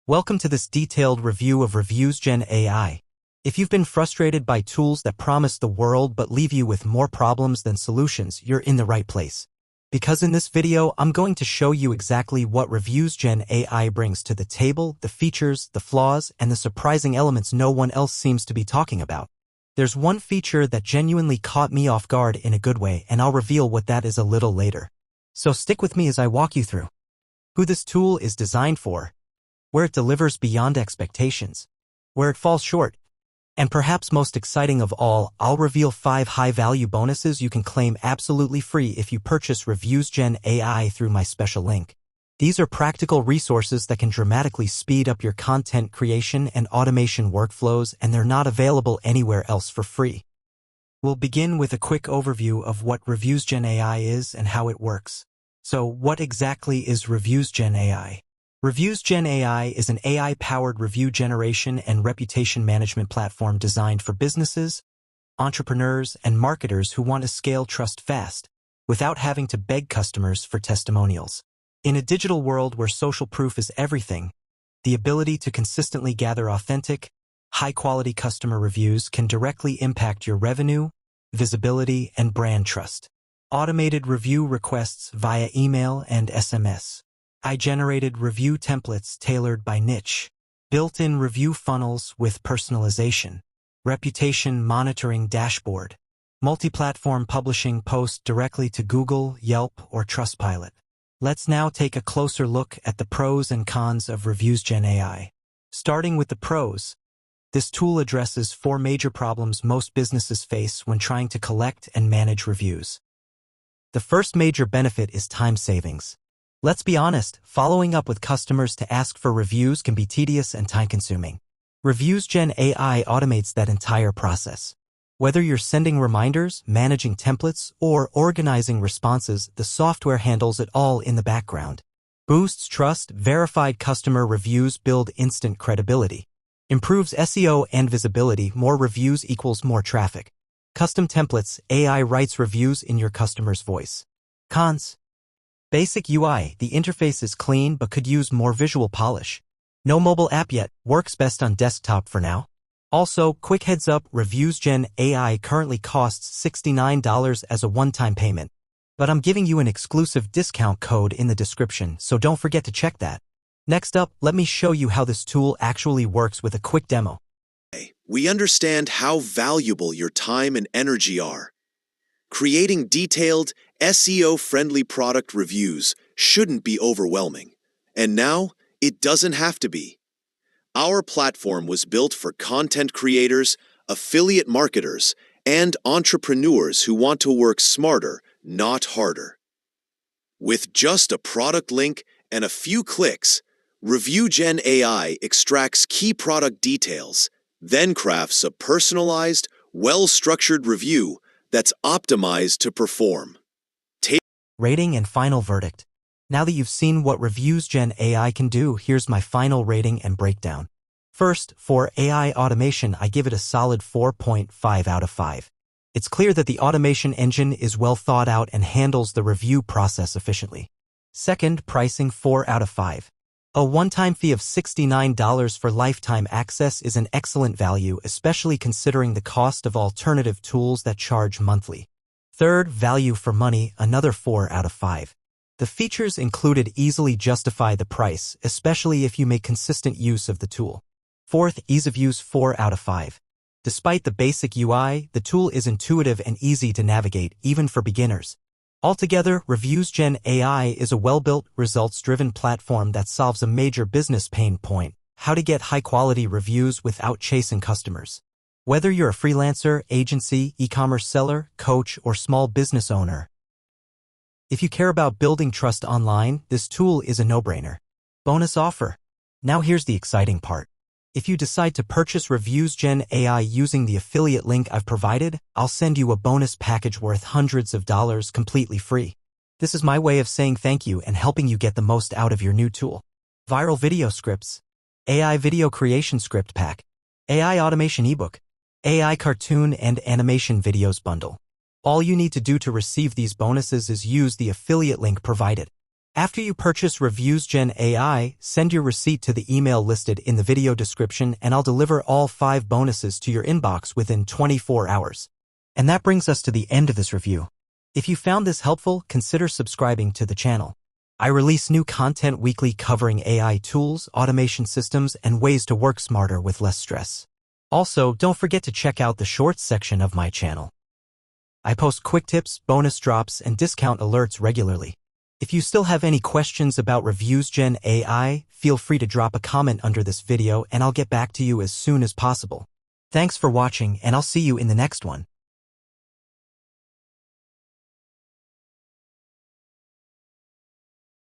Welcome to this detailed review of ReviewsGen AI. If you've been frustrated by tools that promise the world but leave you with more problems than solutions, you're in the right place. Because in this video, I'm going to show you exactly what ReviewsGen AI brings to the table, the features, the flaws, and the surprising elements no one else seems to be talking about. There's one feature that genuinely caught me off guard in a good way, and I'll reveal what that is a little later. So stick with me as I walk you through who this tool is designed for, where it delivers beyond expectations, where it falls short, and perhaps most exciting of all, I'll reveal 5 high-value bonuses you can claim absolutely free if you purchase ReviewsGen AI through my special link. These are practical resources that can dramatically speed up your content creation and automation workflows, and they're not available anywhere else for free. We'll begin with a quick overview of what ReviewsGen AI is and how it works. So, what exactly is ReviewsGen AI? ReviewsGen AI is an AI-powered review generation and reputation management platform designed for businesses, entrepreneurs, and marketers who want to scale trust fast, without having to beg customers for testimonials. In a digital world where social proof is everything, the ability to consistently gather authentic, high-quality customer reviews can directly impact your revenue, visibility, and brand trust. Automated review requests via email and SMS. AI-generated review templates tailored by niche. Built-in review funnels with personalization. Reputation monitoring dashboard. Multi-platform publishing post directly to Google, Yelp, or Trustpilot. Let's now take a closer look at the pros and cons of ReviewsGen AI. Starting with the pros, this tool addresses 4 major problems most businesses face when trying to collect and manage reviews. The first major benefit is time savings. Let's be honest, following up with customers to ask for reviews can be tedious and time-consuming. ReviewsGen AI automates that entire process. Whether you're sending reminders, managing templates, or organizing responses, the software handles it all in the background. Boosts trust, verified customer reviews build instant credibility. Improves SEO and visibility, more reviews equals more traffic. Custom templates, AI writes reviews in your customer's voice. Cons. Basic UI, the interface is clean but could use more visual polish. No mobile app yet, works best on desktop for now. Also, quick heads up, ReviewsGen AI currently costs $69 as a one-time payment. But I'm giving you an exclusive discount code in the description, so don't forget to check that. Next up, let me show you how this tool actually works with a quick demo. We understand how valuable your time and energy are. Creating detailed, SEO-friendly product reviews shouldn't be overwhelming. And now, it doesn't have to be. Our platform was built for content creators, affiliate marketers, and entrepreneurs who want to work smarter, not harder. With just a product link and a few clicks, ReviewGen AI extracts key product details, then crafts a personalized, well-structured review that's optimized to perform. Rating and final verdict. Now that you've seen what ReviewsGen AI can do, here's my final rating and breakdown. First, for AI automation, I give it a solid 4.5 out of 5. It's clear that the automation engine is well thought out and handles the review process efficiently. Second, pricing 4 out of 5. A one-time fee of $69 for lifetime access is an excellent value, especially considering the cost of alternative tools that charge monthly. Third, value for money, another 4 out of 5. The features included easily justify the price, especially if you make consistent use of the tool. Fourth, ease of use, 4 out of 5. Despite the basic UI, the tool is intuitive and easy to navigate, even for beginners. Altogether, ReviewsGen AI is a well-built, results-driven platform that solves a major business pain point: how to get high-quality reviews without chasing customers. Whether you're a freelancer, agency, e-commerce seller, coach, or small business owner, if you care about building trust online, this tool is a no-brainer. Bonus offer. Now here's the exciting part. If you decide to purchase ReviewsGen AI using the affiliate link I've provided, I'll send you a bonus package worth hundreds of dollars completely free. This is my way of saying thank you and helping you get the most out of your new tool. Viral video scripts. AI video creation script pack. AI automation ebook. AI cartoon and animation videos bundle. All you need to do to receive these bonuses is use the affiliate link provided. After you purchase ReviewsGen AI, send your receipt to the email listed in the video description and I'll deliver all 5 bonuses to your inbox within 24 hours. And that brings us to the end of this review. If you found this helpful, consider subscribing to the channel. I release new content weekly covering AI tools, automation systems, and ways to work smarter with less stress. Also, don't forget to check out the shorts section of my channel. I post quick tips, bonus drops, and discount alerts regularly. If you still have any questions about ReviewsGen AI, feel free to drop a comment under this video and I'll get back to you as soon as possible. Thanks for watching and I'll see you in the next one.